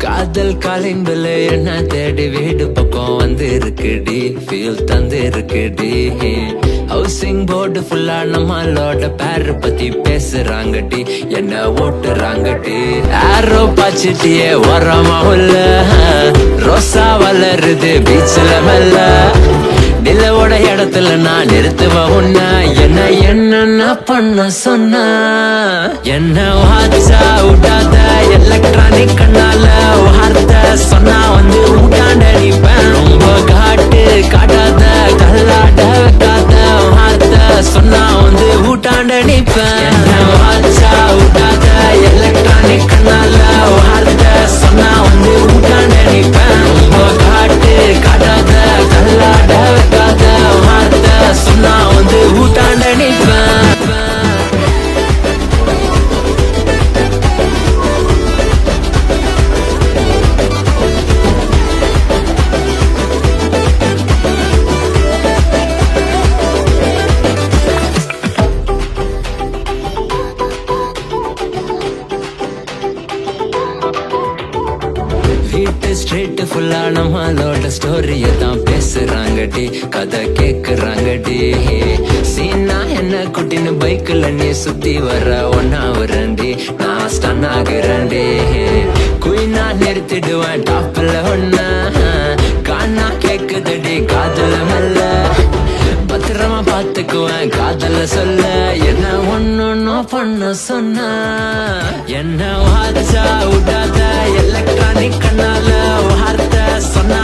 காதல் காலிங்குல என்ன தேடி வீடு பக்கம் வந்து இருக்குடி, ஃபீல் தந்து இருக்குடி. ஹவுசிங் போர்டு ஃபுல்லா நம்மளோட பேர பத்தி பேசுறாங்கடி, என்ன ஓட்டுறாங்கடி. ஆரோ பாச்சிட்டியே ஓரமா உள்ள ரோசா வளருது பீச்ல மெல்ல. நிலவோட இடத்துல நான் நிறுத்துவேன் உன்ன, என்ன பண்ண சொன்ன. என்ன வாச்சா விடாத எலக்ட்ரானிக் கண்ணால வார்த்தை சொன்னா வந்து ஊட்டாண்ட நிப்பேன். ரொம்ப காட்டாத கல்லாட வைக்காத வார்த்தை சொன்னா வந்து ஊட்டாண்ட நிப்பேன். என்ன வாச்சா விடாத எலக்ட்ரானிக் கண்ணால வார்த்தை சொன்னா வந்து ஊட்டாண்ட நிப்பேன். ரொம்ப காட்டாத கல்லாட வைக்காத வார்த்தை சொன்னா வந்து ஊட்டாண்ட நிப்பேன். வீட்டு ஸ்ட்ரீட் ஃபுல்லா நம்மளோட ஸ்டோரிய தான் பேசுறாங்கடி, கதை கேக்குறாங்கடி. சீனா என்ன குட்டின்னு பைக்ல நீ சுத்தி வர ஒன்னா வரண்டி, நான் ஸ்டன் ஆகுறேன்டி. குயினா நிறுத்திடுவேன் டாப்ல ஒன்ன, காணா கேக்குதடி காதல மெல்ல. பத்திரமா பாத்துக்குவேன் காதல சொல்ல, என்ன ஒன்னொன்னு பண்ண சொன்ன. என்ன வாச்சா விடாத எலக்ட்ரானிக் கண்ணால வார்த்தை சொன்ன